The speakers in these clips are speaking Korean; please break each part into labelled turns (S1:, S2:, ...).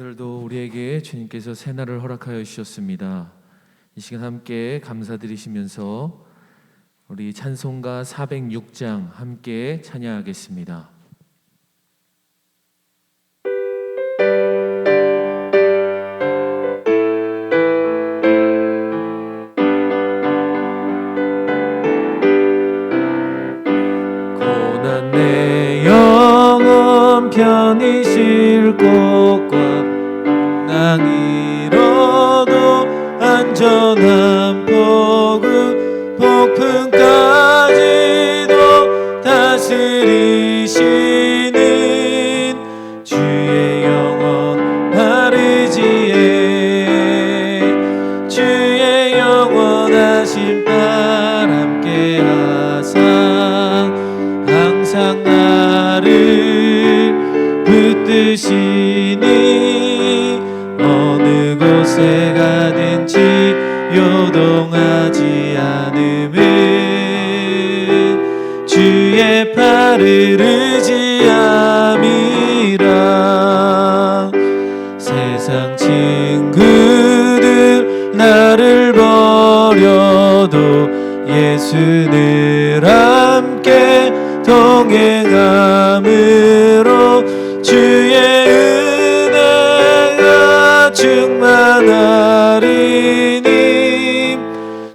S1: 오늘도 우리에게 주님께서 새날을 허락하여 주셨습니다. 이 시간 함께 감사드리시면서 우리 찬송가 406장 함께 찬양하겠습니다. 고난 내 영혼 편히 쉴 곳과 낭이로도 안전한 폭풍까지도 다스리시는 주의 영원 바르지에 주의 영원하신 팔 함께 하사 항상 나를 붙드시니 어느 곳에 가든지 요동하지 않음은 주의 팔을 의지함이라. 세상 친구들 나를 버려도 예수를 함께 동행함으로 주의 은혜가 충만하리니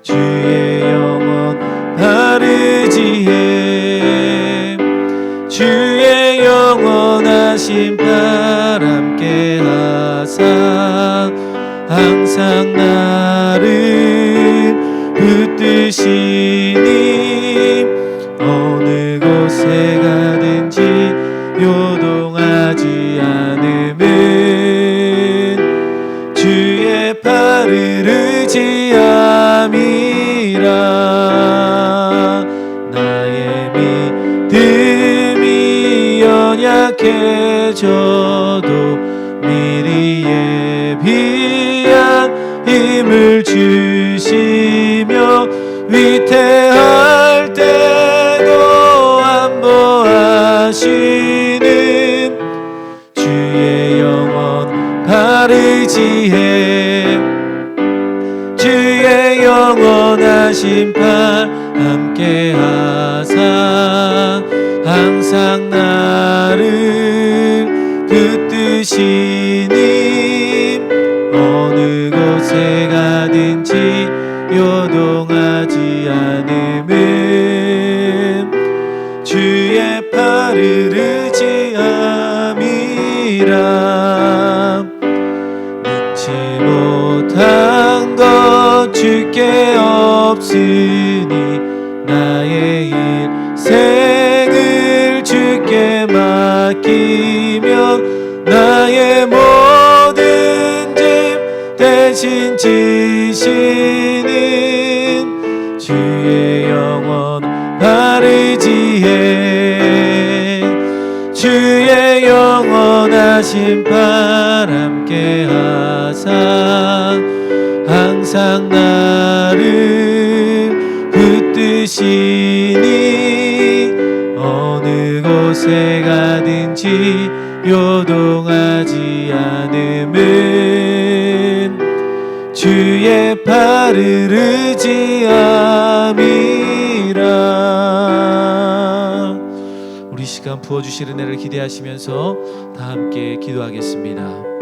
S1: 주의 영원 바르지에 주의 영원하신 팔 함께 하사 항상 나를 붙드시니 어느 곳에 가든지 요동하지 않음은 주의 팔을 의지함이라. 나의 믿음이 연약해져도 미리 예비한 힘을 주시며 위태할 때도 안보하시는 주의 영원 바르지에 주의 영원하신 팔 함께 하사 항상 나를 붙드시니 어느 곳에 가든지 요동하지 않음은 주의 팔을 의지함이라. 능치 못한 것 주께 없으니 나의 일생을 주께 맡기며 나의 모든 짐 대신 지시는 주의 영원 바르지에 주의 영원하신 팔 함께 하사 항상 나를 붙드시니 어느 곳에 가든지 요동하지 않음은 주의 팔을 의지함이라. 우리 시간 부어주실 은혜를 기대하시면서 다 함께 기도하겠습니다.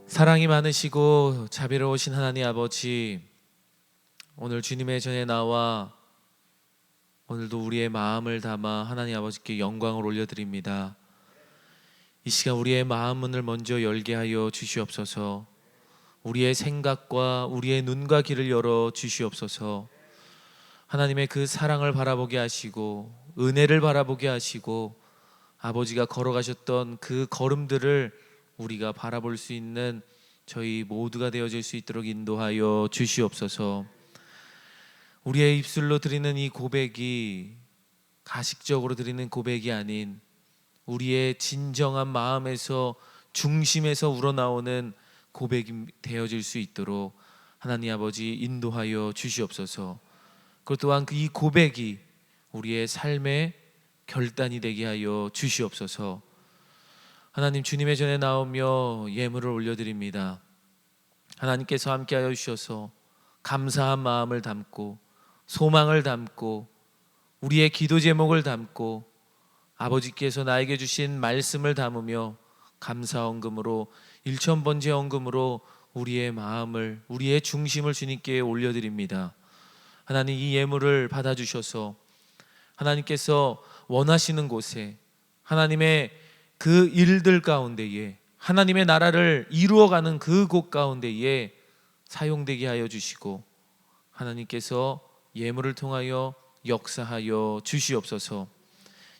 S1: 사랑이 많으시고 자비로우신 하나님 아버지, 오늘 주님의 전에 나와 오늘도 우리의 마음을 담아 하나님 아버지께 영광을 올려드립니다. 이 시간 우리의 마음문을 먼저 열게 하여 주시옵소서. 우리의 생각과 우리의 눈과 귀를 열어 주시옵소서. 하나님의 그 사랑을 바라보게 하시고 은혜를 바라보게 하시고 아버지가 걸어가셨던 그 걸음들을 우리가 바라볼 수 있는 저희 모두가 되어질 수 있도록 인도하여 주시옵소서. 우리의 입술로 드리는 이 고백이 가식적으로 드리는 고백이 아닌 우리의 진정한 마음에서 중심에서 우러나오는 고백이 되어질 수 있도록 하나님 아버지 인도하여 주시옵소서. 그것 또한 이 고백이 우리의 삶의 결단이 되게 하여 주시옵소서. 하나님, 주님의 전에 나오며 예물을 올려드립니다. 하나님께서 함께하여 주셔서 감사한 마음을 담고 소망을 담고 우리의 기도 제목을 담고 아버지께서 나에게 주신 말씀을 담으며 감사 헌금으로 1,000번째 헌금으로 우리의 마음을 우리의 중심을 주님께 올려드립니다. 하나님, 이 예물을 받아주셔서 하나님께서 원하시는 곳에 하나님의 그 일들 가운데에 하나님의 나라를 이루어가는 그 곳 가운데에 사용되게 하여 주시고 하나님께서 예물을 통하여 역사하여 주시옵소서.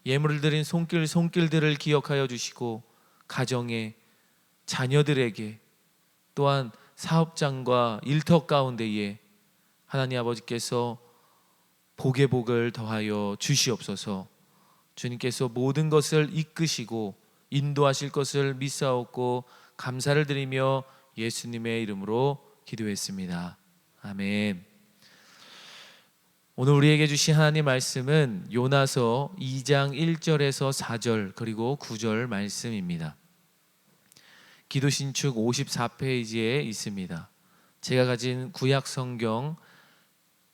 S1: 예물을 드린 손길들을 기억하여 주시고 가정에 자녀들에게 또한 사업장과 일터 가운데에 하나님 아버지께서 복의 복을 더하여 주시옵소서. 주님께서 모든 것을 이끄시고 인도하실 것을 믿사옵고 감사를 드리며 예수님의 이름으로 기도했습니다. 아멘. 오늘 우리에게 주신 하나님 말씀은 요나서 2장 1절에서 4절 그리고 9절 말씀입니다. 기도신축 54페이지에 있습니다. 제가 가진 구약 성경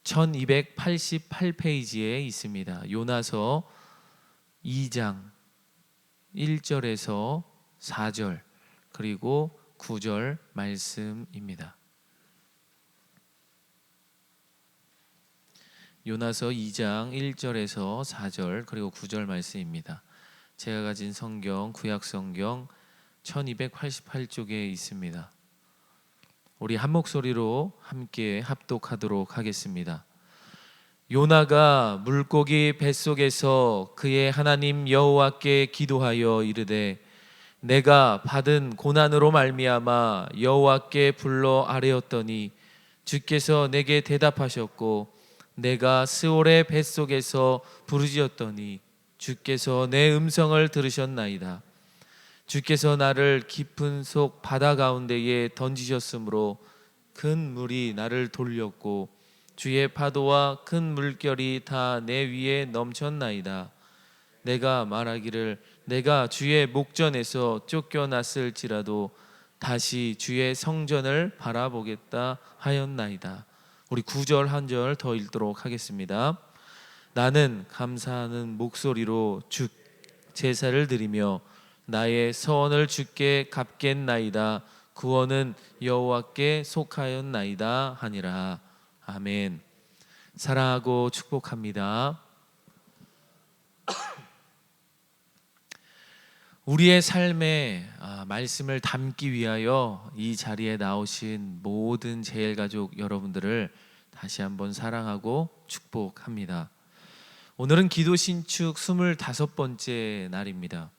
S1: 1288페이지에 있습니다. 요나서 2장 1절에서 4절 그리고 9절 말씀입니다. 요나서 2장 1절에서 4절 그리고 9절 말씀입니다. 제가 가진 성경 구약 성경 1288쪽에 있습니다. 우리 한 목소리로 함께 합독하도록 하겠습니다. 요나가 물고기 뱃속에서 그의 하나님 여호와께 기도하여 이르되 내가 받은 고난으로 말미암아 여호와께 불러 아뢰었더니 주께서 내게 대답하셨고 내가 스올의 뱃속에서 부르짖었더니 주께서 내 음성을 들으셨나이다. 주께서 나를 깊은 속 바다 가운데에 던지셨으므로 큰 물이 나를 돌렸고 주의 파도와 큰 물결이 다 내 위에 넘쳤나이다. 내가 말하기를 내가 주의 목전에서 쫓겨났을지라도 다시 주의 성전을 바라보겠다 하였나이다. 우리 9절 한 절 더 읽도록 하겠습니다. 나는 감사하는 목소리로 주 제사를 드리며 나의 서원을 주께 갚겠나이다. 구원은 여호와께 속하였나이다 하니라. 아멘. 사랑하고 축복합니다. 우리의 삶에 말씀을 담기 위하여 이 자리에 나오신 모든 제일가족 여러분들을 다시 한번 사랑하고 축복합니다. 오늘은 기도신축 25번째 날입니다.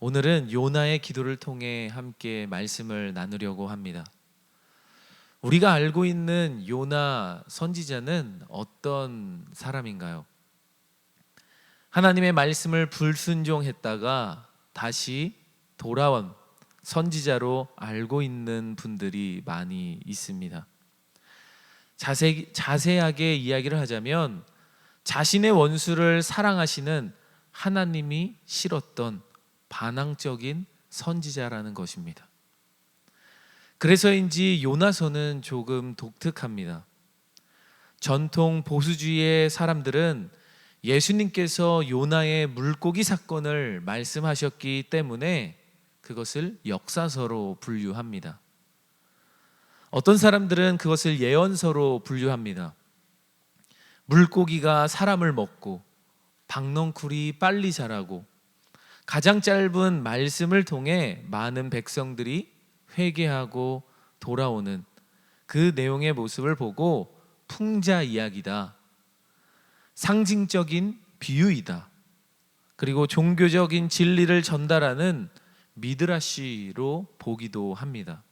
S1: 오늘은 요나의 기도를 통해 함께 말씀을 나누려고 합니다. 우리가 알고 있는 요나 선지자는 어떤 사람인가요? 하나님의 말씀을 불순종했다가 다시 돌아온 선지자로 알고 있는 분들이 많이 있습니다. 자세하게 이야기를 하자면 자신의 원수를 사랑하시는 하나님이 싫었던 반항적인 선지자라는 것입니다. 그래서인지 요나서는 조금 독특합니다. 전통 보수주의의 사람들은 예수님께서 요나의 물고기 사건을 말씀하셨기 때문에 그것을 역사서로 분류합니다. 어떤 사람들은 그것을 예언서로 분류합니다. 물고기가 사람을 먹고 박넝쿨이 빨리 자라고 가장 짧은 말씀을 통해 많은 백성들이 회개하고 돌아오는 그 내용의 모습을 보고 풍자 이야기다, 상징적인 비유이다, 그리고 종교적인 진리를 전달하는 미드라시로 보기도 합니다.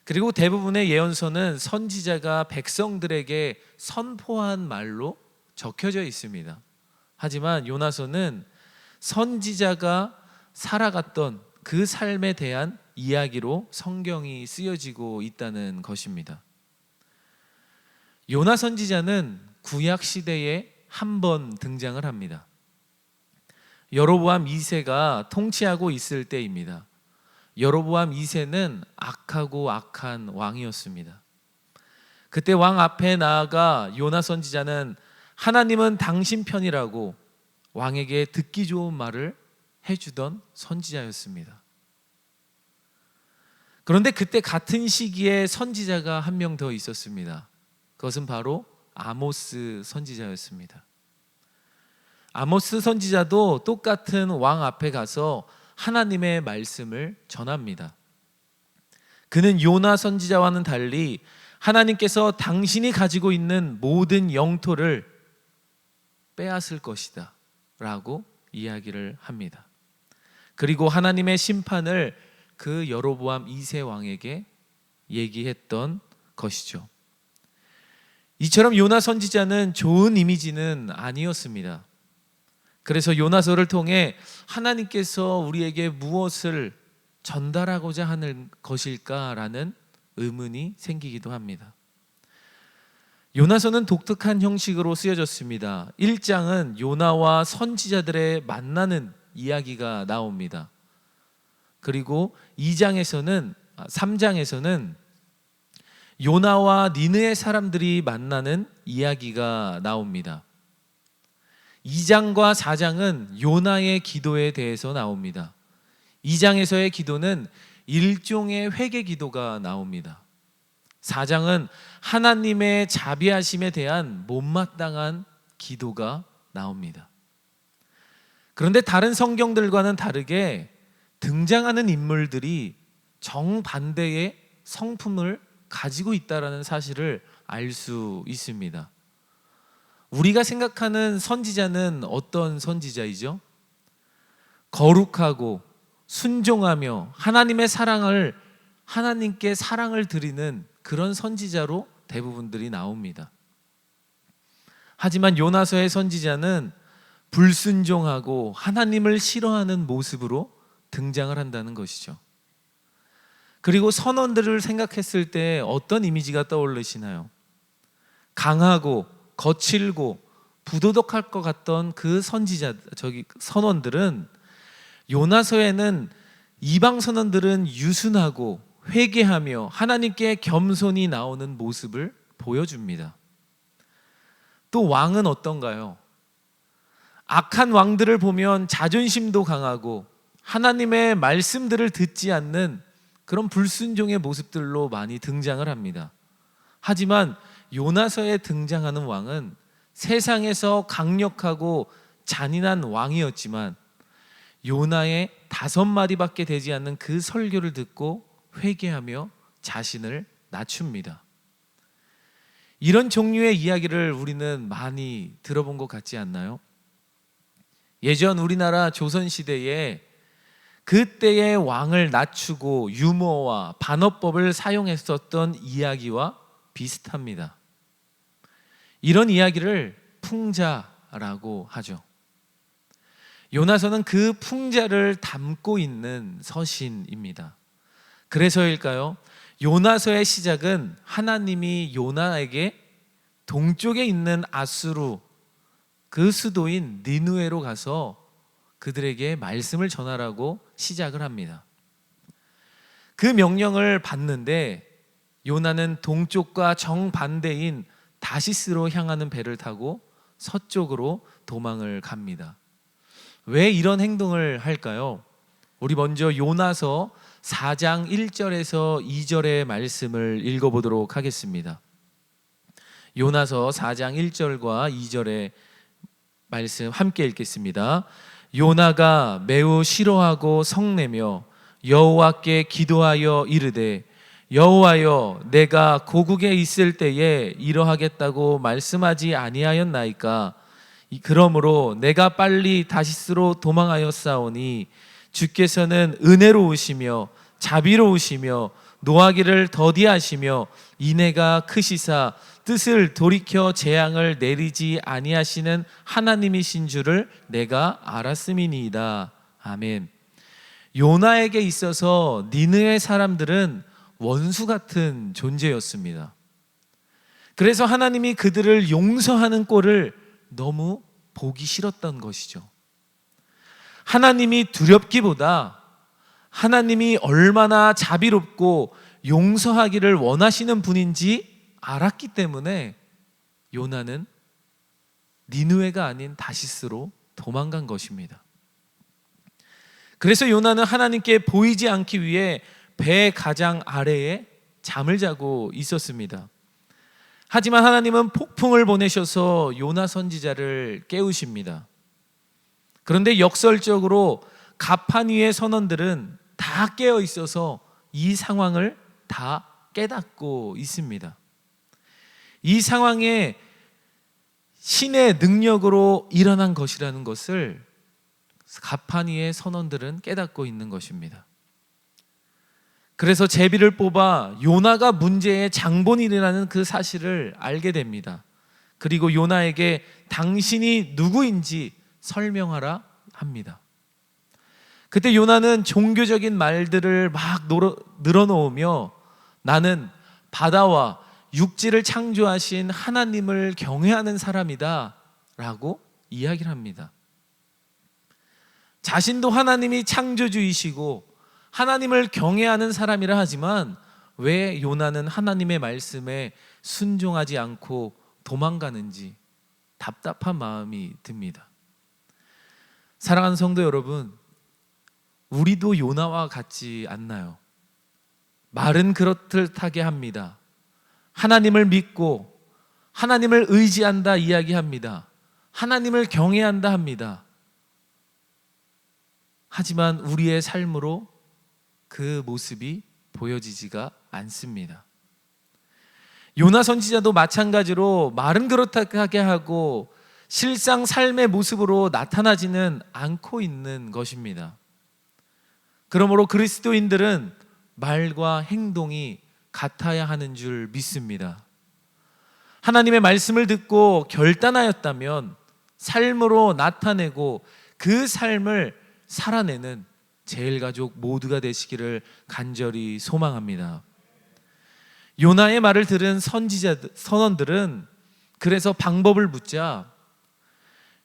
S1: 그리고 대부분의 예언서는 선지자가 백성들에게 선포한 말로 적혀져 있습니다. 하지만 요나서는 선지자가 살아갔던 그 삶에 대한 이야기로 성경이 쓰여지고 있다는 것입니다. 요나 선지자는 구약 시대에 한 번 등장을 합니다. 여로보암 2세가 통치하고 있을 때입니다. 여로보암 2세는 악하고 악한 왕이었습니다. 그때 왕 앞에 나아가 요나 선지자는 하나님은 당신 편이라고 왕에게 듣기 좋은 말을 해주던 선지자였습니다. 그런데 그때 같은 시기에 선지자가 한 명 더 있었습니다. 그것은 바로 아모스 선지자였습니다. 아모스 선지자도 똑같은 왕 앞에 가서 하나님의 말씀을 전합니다. 그는 요나 선지자와는 달리 하나님께서 당신이 가지고 있는 모든 영토를 빼앗을 것이다 라고 이야기를 합니다. 그리고 하나님의 심판을 그 여로보암 2세 왕에게 얘기했던 것이죠. 이처럼 요나 선지자는 좋은 이미지는 아니었습니다. 그래서 요나서를 통해 하나님께서 우리에게 무엇을 전달하고자 하는 것일까라는 의문이 생기기도 합니다. 요나서는 독특한 형식으로 쓰여졌습니다. 1장은 요나와 선지자들의 만나는 이야기가 나옵니다. 그리고 3장에서는 요나와 니느웨 사람들이 만나는 이야기가 나옵니다. 2장과 4장은 요나의 기도에 대해서 나옵니다. 2장에서의 기도는 일종의 회개 기도가 나옵니다. 4장은 하나님의 자비하심에 대한 못마땅한 기도가 나옵니다. 그런데 다른 성경들과는 다르게 등장하는 인물들이 정반대의 성품을 가지고 있다는 사실을 알 수 있습니다. 우리가 생각하는 선지자는 어떤 선지자이죠? 거룩하고 순종하며 하나님께 사랑을 드리는 그런 선지자로 대부분들이 나옵니다. 하지만 요나서의 선지자는 불순종하고 하나님을 싫어하는 모습으로 등장을 한다는 것이죠. 그리고 선원들을 생각했을 때 어떤 이미지가 떠오르시나요? 강하고 거칠고 부도덕할 것 같던 그 선원들은 요나서에는 이방 선원들은 유순하고 회개하며 하나님께 겸손히 나오는 모습을 보여줍니다. 또 왕은 어떤가요? 악한 왕들을 보면 자존심도 강하고 하나님의 말씀들을 듣지 않는 그런 불순종의 모습들로 많이 등장을 합니다. 하지만 요나서에 등장하는 왕은 세상에서 강력하고 잔인한 왕이었지만 요나의 5마디밖에 되지 않는 그 설교를 듣고 회개하며 자신을 낮춥니다. 이런 종류의 이야기를 우리는 많이 들어본 것 같지 않나요? 예전 우리나라 조선시대에 그때의 왕을 낮추고 유머와 반어법을 사용했었던 이야기와 비슷합니다. 이런 이야기를 풍자라고 하죠. 요나서는 그 풍자를 담고 있는 서신입니다. 그래서일까요? 요나서의 시작은 하나님이 요나에게 동쪽에 있는 아수르 그 수도인 니느웨로 가서 그들에게 말씀을 전하라고 시작을 합니다. 그 명령을 받는데 요나는 동쪽과 정반대인 다시스로 향하는 배를 타고 서쪽으로 도망을 갑니다. 왜 이런 행동을 할까요? 우리 먼저 요나서 4장 1절에서 2절의 말씀을 읽어보도록 하겠습니다. 요나서 4장 1절과 2절의 말씀 함께 읽겠습니다. 요나가 매우 싫어하고 성내며 여호와께 기도하여 이르되 여호와여 내가 고국에 있을 때에 이러하겠다고 말씀하지 아니하였나이까. 그러므로 내가 빨리 다시스로 도망하였사오니 주께서는 은혜로우시며 자비로우시며 노하기를 더디하시며 인애가 크시사 뜻을 돌이켜 재앙을 내리지 아니하시는 하나님이신 줄을 내가 알았음이니이다. 아멘. 요나에게 있어서 니느웨 사람들은 원수 같은 존재였습니다. 그래서 하나님이 그들을 용서하는 꼴을 너무 보기 싫었던 것이죠. 하나님이 두렵기보다 하나님이 얼마나 자비롭고 용서하기를 원하시는 분인지 알았기 때문에 요나는 니느웨가 아닌 다시스로 도망간 것입니다. 그래서 요나는 하나님께 보이지 않기 위해 배 가장 아래에 잠을 자고 있었습니다. 하지만 하나님은 폭풍을 보내셔서 요나 선지자를 깨우십니다. 그런데 역설적으로 가판 위의 선원들은 다 깨어 있어서 이 상황을 다 깨닫고 있습니다. 이 상황에 신의 능력으로 일어난 것이라는 것을 가판 위의 선원들은 깨닫고 있는 것입니다. 그래서 제비를 뽑아 요나가 문제의 장본인이라는 그 사실을 알게 됩니다. 그리고 요나에게 당신이 누구인지 설명하라 합니다. 그때 요나는 종교적인 말들을 막 늘어놓으며 나는 바다와 육지를 창조하신 하나님을 경외하는 사람이다 라고 이야기를 합니다. 자신도 하나님이 창조주이시고 하나님을 경외하는 사람이라 하지만 왜 요나는 하나님의 말씀에 순종하지 않고 도망가는지 답답한 마음이 듭니다. 사랑하는 성도 여러분, 우리도 요나와 같지 않나요? 말은 그렇듯하게 합니다. 하나님을 믿고 하나님을 의지한다 이야기합니다. 하나님을 경외한다 합니다. 하지만 우리의 삶으로 그 모습이 보여지지가 않습니다. 요나 선지자도 마찬가지로 말은 그렇게 하고 실상 삶의 모습으로 나타나지는 않고 있는 것입니다. 그러므로 그리스도인들은 말과 행동이 같아야 하는 줄 믿습니다. 하나님의 말씀을 듣고 결단하였다면 삶으로 나타내고 그 삶을 살아내는 제일가족 모두가 되시기를 간절히 소망합니다. 요나의 말을 들은 선원들은 그래서 방법을 묻자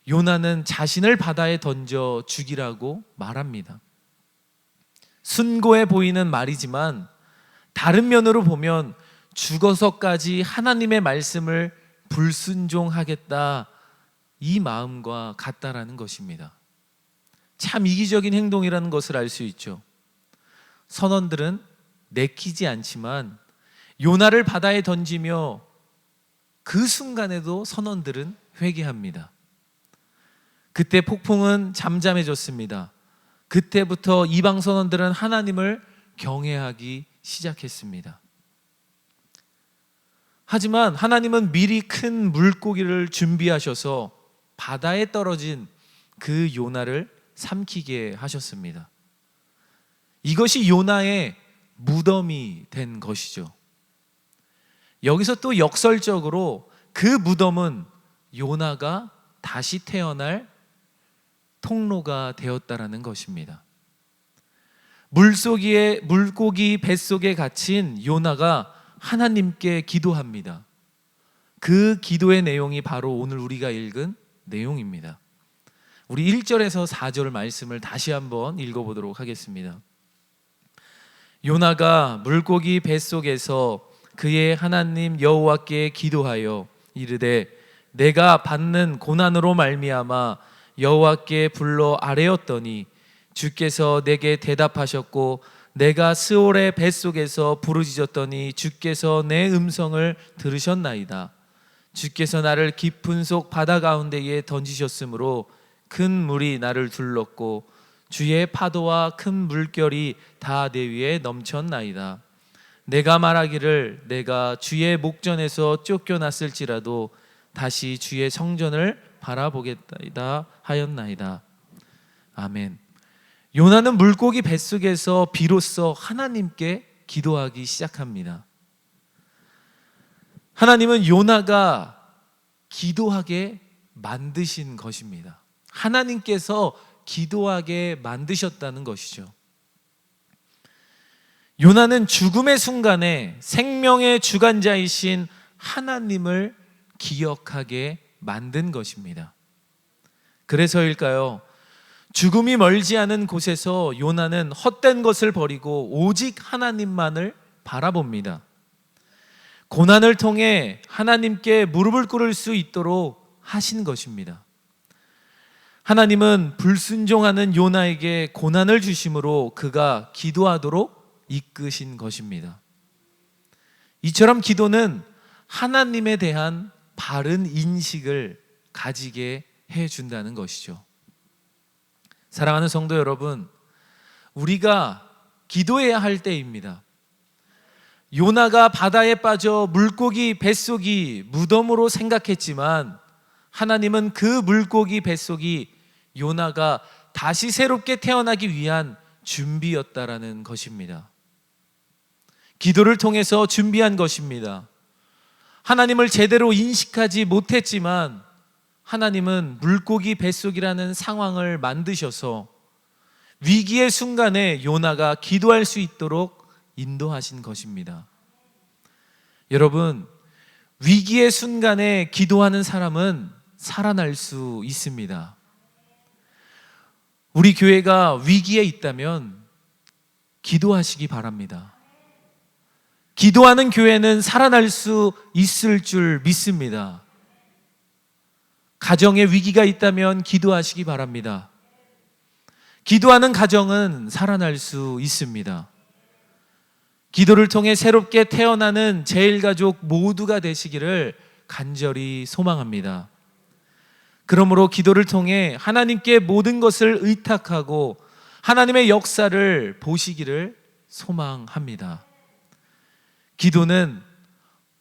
S1: 요나는 자신을 바다에 던져 죽이라고 말합니다. 순고해 보이는 말이지만 다른 면으로 보면 죽어서까지 하나님의 말씀을 불순종하겠다 이 마음과 같다라는 것입니다. 참 이기적인 행동이라는 것을 알 수 있죠. 선원들은 내키지 않지만 요나를 바다에 던지며 그 순간에도 선원들은 회개합니다. 그때 폭풍은 잠잠해졌습니다. 그때부터 이방 선원들은 하나님을 경외하기 시작했습니다. 하지만 하나님은 미리 큰 물고기를 준비하셔서 바다에 떨어진 그 요나를 삼키게 하셨습니다. 이것이 요나의 무덤이 된 것이죠. 여기서 또 역설적으로 그 무덤은 요나가 다시 태어날 통로가 되었다라는 것입니다. 물고기 뱃속에 갇힌 요나가 하나님께 기도합니다. 그 기도의 내용이 바로 오늘 우리가 읽은 내용입니다. 우리 1절에서 4절 말씀을 다시 한번 읽어보도록 하겠습니다. 요나가 물고기 뱃속에서 그의 하나님 여호와께 기도하여 이르되 내가 받는 고난으로 말미암아 여호와께 불러 아뢰었더니 주께서 내게 대답하셨고 내가 스올의 뱃속에서 부르짖었더니 주께서 내 음성을 들으셨나이다. 주께서 나를 깊은 속 바다 가운데에 던지셨으므로 큰 물이 나를 둘렀고 주의 파도와 큰 물결이 다 내 위에 넘쳤나이다. 내가 말하기를 내가 주의 목전에서 쫓겨났을지라도 다시 주의 성전을 바라보겠다 하였나이다. 아멘. 요나는 물고기 뱃속에서 비로소 하나님께 기도하기 시작합니다. 하나님은 요나가 기도하게 만드신 것입니다. 하나님께서 기도하게 만드셨다는 것이죠. 요나는 죽음의 순간에 생명의 주관자이신 하나님을 기억하게 만든 것입니다. 그래서일까요? 죽음이 멀지 않은 곳에서 요나는 헛된 것을 버리고 오직 하나님만을 바라봅니다. 고난을 통해 하나님께 무릎을 꿇을 수 있도록 하신 것입니다. 하나님은 불순종하는 요나에게 고난을 주심으로 그가 기도하도록 이끄신 것입니다. 이처럼 기도는 하나님에 대한 바른 인식을 가지게 해준다는 것이죠. 사랑하는 성도 여러분, 우리가 기도해야 할 때입니다. 요나가 바다에 빠져 물고기 뱃속이 무덤으로 생각했지만 하나님은 그 물고기 뱃속이 요나가 다시 새롭게 태어나기 위한 준비였다라는 것입니다. 기도를 통해서 준비한 것입니다. 하나님을 제대로 인식하지 못했지만 하나님은 물고기 뱃속이라는 상황을 만드셔서 위기의 순간에 요나가 기도할 수 있도록 인도하신 것입니다. 여러분, 위기의 순간에 기도하는 사람은 살아날 수 있습니다. 우리 교회가 위기에 있다면 기도하시기 바랍니다. 기도하는 교회는 살아날 수 있을 줄 믿습니다. 가정에 위기가 있다면 기도하시기 바랍니다. 기도하는 가정은 살아날 수 있습니다. 기도를 통해 새롭게 태어나는 제일가족 모두가 되시기를 간절히 소망합니다. 그러므로 기도를 통해 하나님께 모든 것을 의탁하고 하나님의 역사를 보시기를 소망합니다. 기도는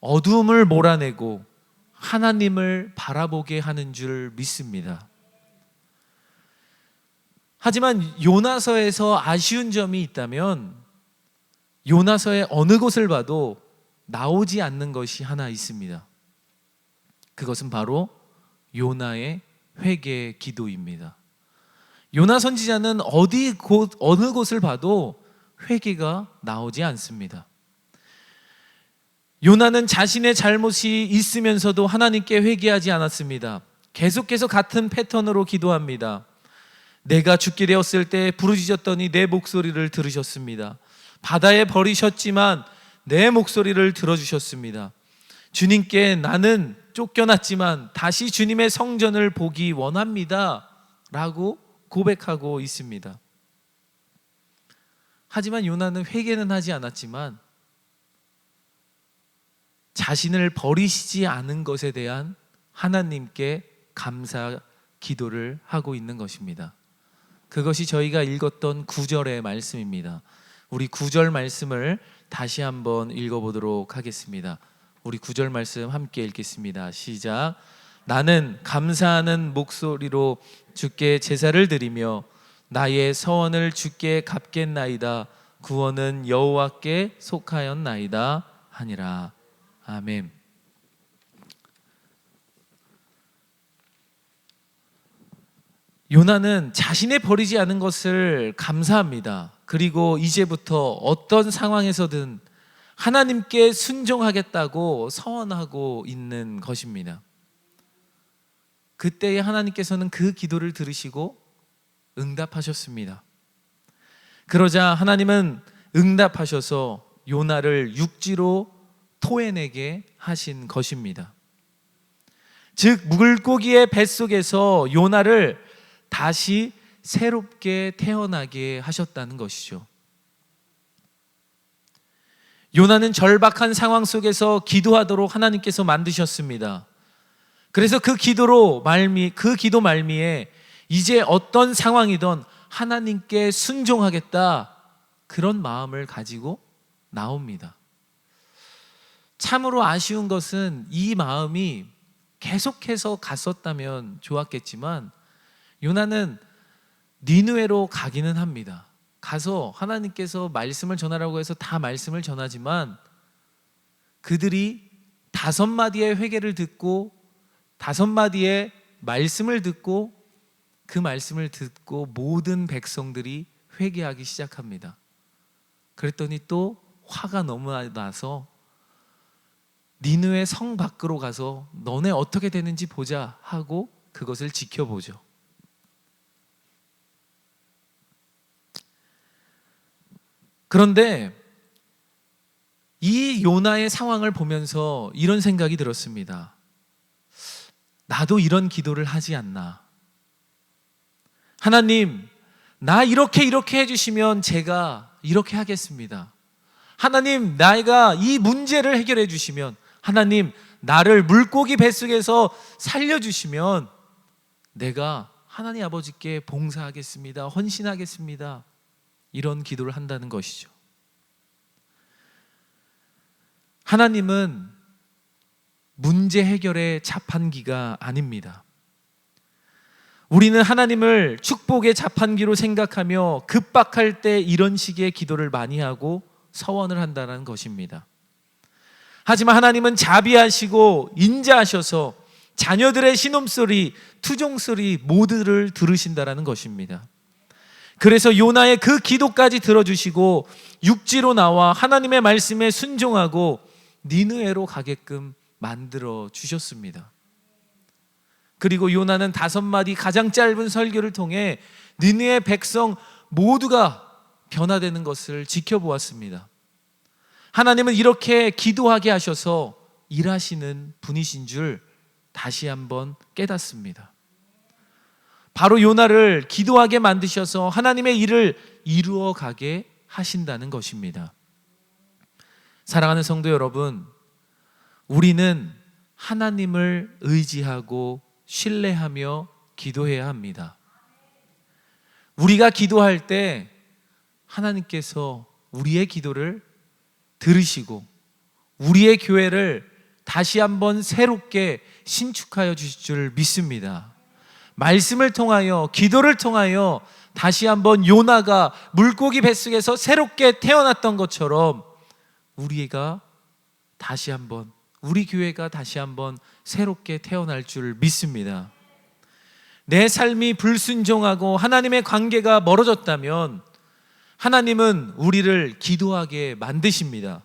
S1: 어두움을 몰아내고 하나님을 바라보게 하는 줄 믿습니다. 하지만 요나서에서 아쉬운 점이 있다면 요나서의 어느 곳을 봐도 나오지 않는 것이 하나 있습니다. 그것은 바로 요나의 회개 기도입니다. 요나 선지자는 어느 곳을 봐도 회개가 나오지 않습니다. 요나는 자신의 잘못이 있으면서도 하나님께 회개하지 않았습니다. 계속해서 같은 패턴으로 기도합니다. 내가 죽게 되었을 때 부르짖었더니 내 목소리를 들으셨습니다. 바다에 버리셨지만 내 목소리를 들어주셨습니다. 주님께 나는 쫓겨났지만 다시 주님의 성전을 보기 원합니다 라고 고백하고 있습니다. 하지만 요나는 회개는 하지 않았지만 자신을 버리시지 않은 것에 대한 하나님께 감사 기도를 하고 있는 것입니다. 그것이 저희가 읽었던 9절의 말씀입니다. 우리 9절 말씀을 다시 한번 읽어보도록 하겠습니다. 우리 9절 말씀 함께 읽겠습니다. 시작. 나는 감사하는 목소리로 주께 제사를 드리며 나의 서원을 주께 갚겠나이다. 구원은 여호와께 속하였나이다 하니라. 아멘. 요나는 자신의 버리지 않은 것을 감사합니다. 그리고 이제부터 어떤 상황에서든 하나님께 순종하겠다고 서원하고 있는 것입니다. 그때에 하나님께서는 그 기도를 들으시고 응답하셨습니다. 그러자 하나님은 응답하셔서 요나를 육지로 토해내게 하신 것입니다. 즉 물고기의 뱃속에서 요나를 다시 새롭게 태어나게 하셨다는 것이죠. 요나는 절박한 상황 속에서 기도하도록 하나님께서 만드셨습니다. 그래서 그 기도 말미에 이제 어떤 상황이든 하나님께 순종하겠다, 그런 마음을 가지고 나옵니다. 참으로 아쉬운 것은 이 마음이 계속해서 갔었다면 좋았겠지만 요나는 니느웨로 가기는 합니다. 가서 하나님께서 말씀을 전하라고 해서 다 말씀을 전하지만 그들이 5마디의 회개를 듣고 5마디의 말씀을 듣고 그 말씀을 듣고 모든 백성들이 회개하기 시작합니다. 그랬더니 또 화가 너무 나서 니느웨 성 밖으로 가서 너네 어떻게 되는지 보자 하고 그것을 지켜보죠. 그런데 이 요나의 상황을 보면서 이런 생각이 들었습니다. 나도 이런 기도를 하지 않나. 하나님, 나 이렇게 해주시면 제가 이렇게 하겠습니다. 하나님, 내가 이 문제를 해결해 주시면, 하나님, 나를 물고기 뱃속에서 살려주시면 내가 하나님 아버지께 봉사하겠습니다. 헌신하겠습니다. 이런 기도를 한다는 것이죠. 하나님은 문제 해결의 자판기가 아닙니다. 우리는 하나님을 축복의 자판기로 생각하며 급박할 때 이런 식의 기도를 많이 하고 서원을 한다는 것입니다. 하지만 하나님은 자비하시고 인자하셔서 자녀들의 신음소리, 투정소리 모두를 들으신다는 것입니다. 그래서 요나의 그 기도까지 들어주시고 육지로 나와 하나님의 말씀에 순종하고 니느웨로 가게끔 만들어 주셨습니다. 그리고 요나는 5마디 가장 짧은 설교를 통해 니느웨 백성 모두가 변화되는 것을 지켜보았습니다. 하나님은 이렇게 기도하게 하셔서 일하시는 분이신 줄 다시 한번 깨닫습니다. 바로 요나를 기도하게 만드셔서 하나님의 일을 이루어 가게 하신다는 것입니다. 사랑하는 성도 여러분, 우리는 하나님을 의지하고 신뢰하며 기도해야 합니다. 우리가 기도할 때 하나님께서 우리의 기도를 들으시고 우리의 교회를 다시 한번 새롭게 신축하여 주실 줄 믿습니다. 말씀을 통하여, 기도를 통하여 다시 한번 요나가 물고기 뱃속에서 새롭게 태어났던 것처럼 우리가 다시 한번, 우리 교회가 다시 한번 새롭게 태어날 줄 믿습니다. 내 삶이 불순종하고 하나님의 관계가 멀어졌다면 하나님은 우리를 기도하게 만드십니다.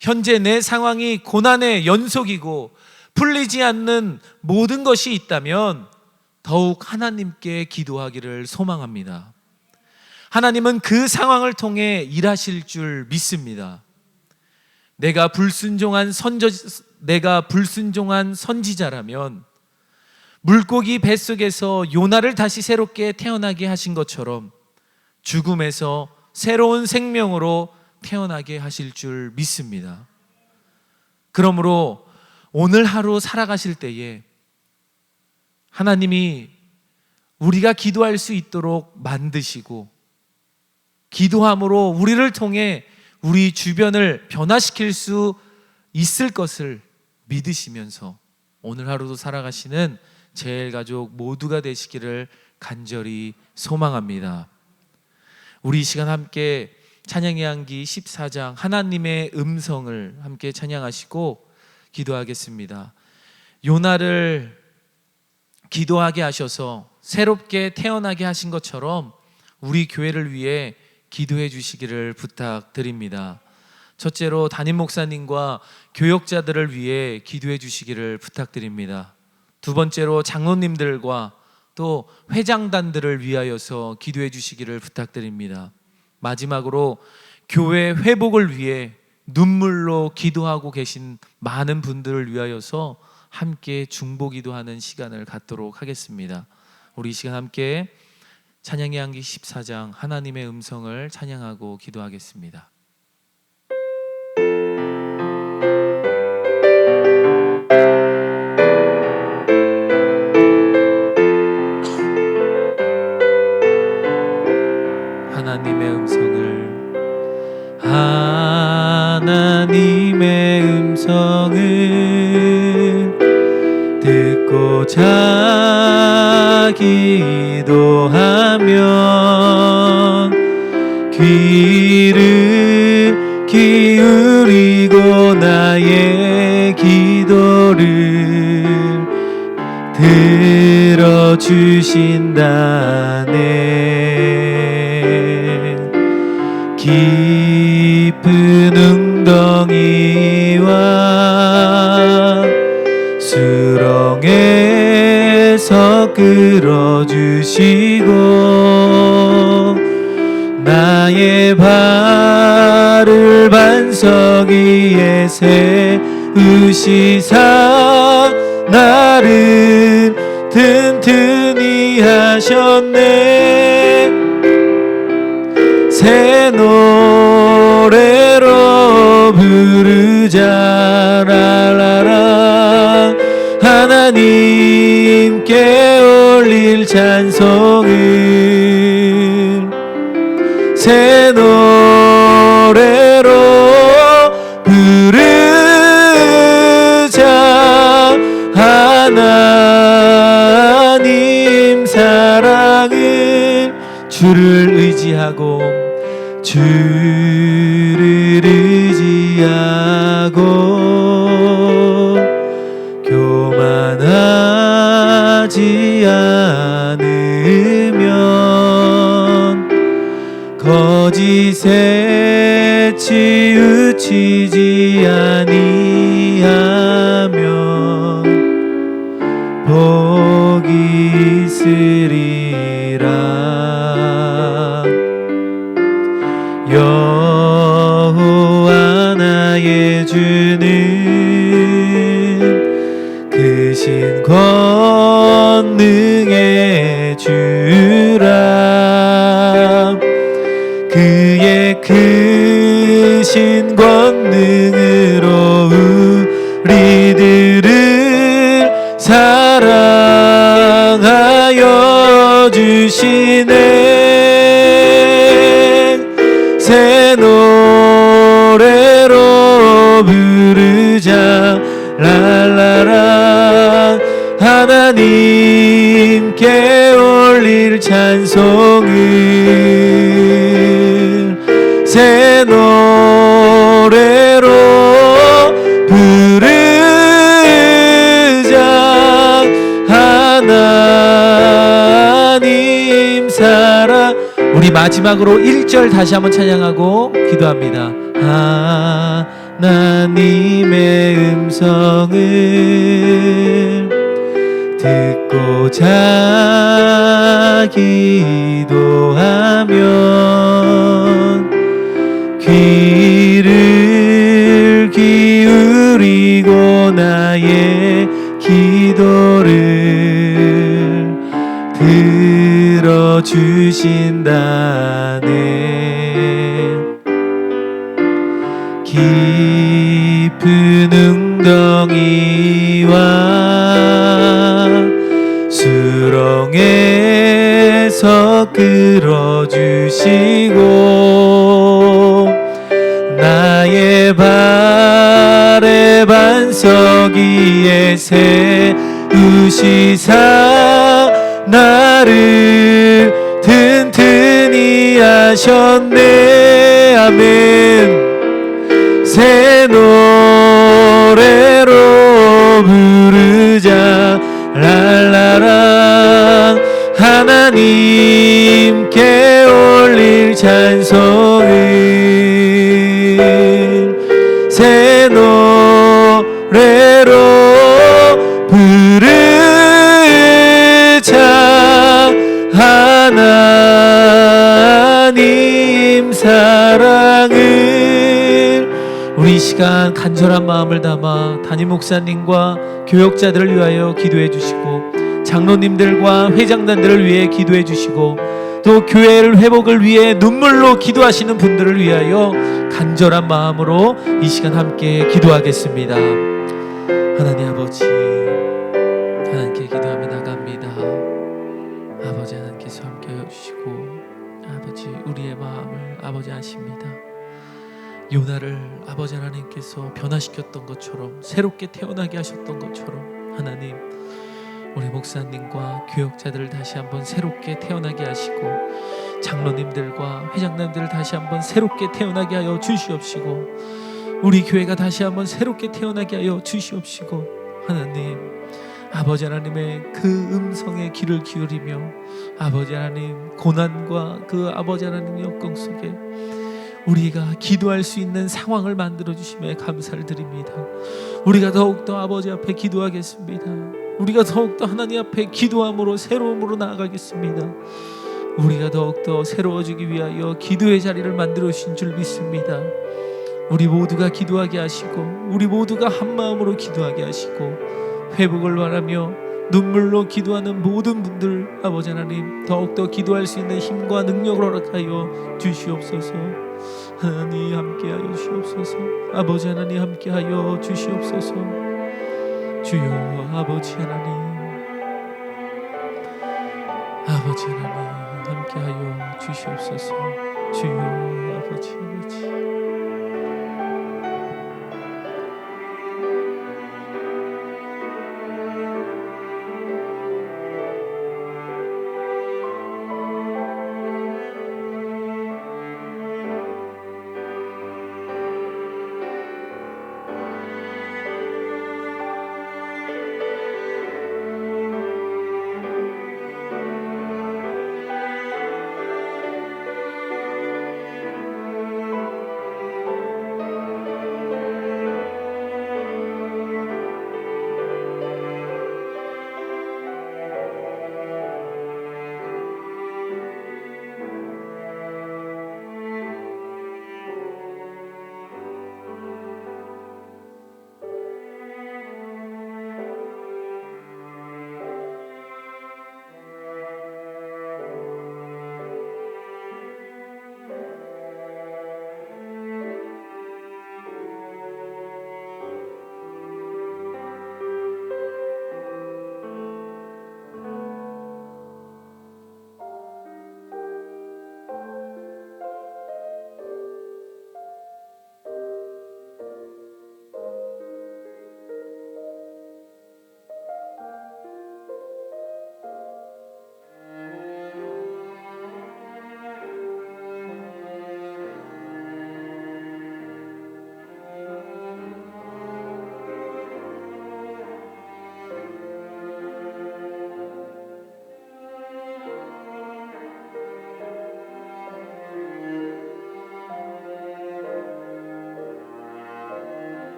S1: 현재 내 상황이 고난의 연속이고 풀리지 않는 모든 것이 있다면 더욱 하나님께 기도하기를 소망합니다. 하나님은 그 상황을 통해 일하실 줄 믿습니다. 내가 불순종한 선지자라면 물고기 뱃속에서 요나를 다시 새롭게 태어나게 하신 것처럼 죽음에서 새로운 생명으로 태어나게 하실 줄 믿습니다. 그러므로 오늘 하루 살아가실 때에 하나님이 우리가 기도할 수 있도록 만드시고 기도함으로 우리를 통해 우리 주변을 변화시킬 수 있을 것을 믿으시면서 오늘 하루도 살아가시는 제일가족 모두가 되시기를 간절히 소망합니다. 우리 이 시간 함께 찬양의 향기 14장 하나님의 음성을 함께 찬양하시고 기도하겠습니다. 요나를 기도하게 하셔서 새롭게 태어나게 하신 것처럼 우리 교회를 위해 기도해 주시기를 부탁드립니다. 첫째로 담임 목사님과 교역자들을 위해 기도해 주시기를 부탁드립니다. 두 번째로 장로님들과 또 회장단들을 위하여서 기도해 주시기를 부탁드립니다. 마지막으로 교회 회복을 위해 눈물로 기도하고 계신 많은 분들을 위하여서 함께 중보기도하는 시간을 갖도록 하겠습니다. 우리 이 시간 함께 찬양의 향기 14장 하나님의 음성을 찬양하고 기도하겠습니다. 기도하면 귀를 기울이고 나의 기도를 들어주신다네. 깊은 웅덩이와 수렁에서 끌어주시고 나의 발을 반석 위에 세우시사 나를 튼튼히 하셨네. 새 노래로 부르자 라라라. 하나님께 올릴 찬송을 새 노래로 부르자. 하나님 사랑을 주를 의지하고 주를 의지하고 교만하지 않으면 거짓에 치우치지 아니하면 복이 있으리라. 여호와 나의 주는 크신 권능의 주라. 그의 크신 권능으로 우리들을 사랑하여 주시네. 새 노래로 부르자 랄라라. 하나님께 올릴 찬송을 새 노래로 부르자. 하나님 사랑. 우리 마지막으로 1절 다시 한번 찬양하고 기도합니다. 하나님의 음성을 듣고자 기도하면 귀를 기울이고 나의 기도를 들어주신다네. 깊은 웅덩이와 수렁에서 끌어주시고 나의 발에 반석 위에 세우시사 나를 튼튼히 하셨네. 아멘. 새 노래로 부르자 랄라라. 하나님께 올릴 찬송을 새 노래로 부르자. 하나님 사랑을. 우리 시간 간절한 마음을 담아 담임 목사님과 교역자들을 위하여 기도해 주시고 장로님들과 회장단들을 위해 기도해 주시고 또 교회를 회복을 위해 눈물로 기도하시는 분들을 위하여 간절한 마음으로 이 시간 함께 기도하겠습니다. 하나님 아버지, 하나님께 기도하며 나갑니다. 아버지, 하나님께서 함께 해주시고 아버지 우리의 마음을 아버지 아십니다. 요나를 아버지 하나님께서 변화시켰던 것처럼 새롭게 태어나게 하셨던 것처럼 하나님 우리 목사님과 교역자들을 다시 한번 새롭게 태어나게 하시고 장로님들과 회장님들을 다시 한번 새롭게 태어나게 하여 주시옵시고 우리 교회가 다시 한번 새롭게 태어나게 하여 주시옵시고 하나님, 아버지 하나님의 그 음성에 귀를 기울이며 아버지 하나님 고난과 그 아버지 하나님 역경 속에 우리가 기도할 수 있는 상황을 만들어 주심에 감사를 드립니다. 우리가 더욱더 아버지 앞에 기도하겠습니다. 우리가 더욱더 하나님 앞에 기도함으로 새로움으로 나아가겠습니다. 우리가 더욱더 새로워지기 위하여 기도의 자리를 만들어 주신 줄 믿습니다. 우리 모두가 기도하게 하시고 우리 모두가 한마음으로 기도하게 하시고 회복을 바라며 눈물로 기도하는 모든 분들 아버지 하나님 더욱더 기도할 수 있는 힘과 능력을 허락하여 주시옵소서. 하나님 함께하여 주시옵소서. 아버지 하나님 함께하여 주시옵소서. 주여 아버지 하나님, 아버지 하나님 함께하여 주시옵소서. 주여 아버지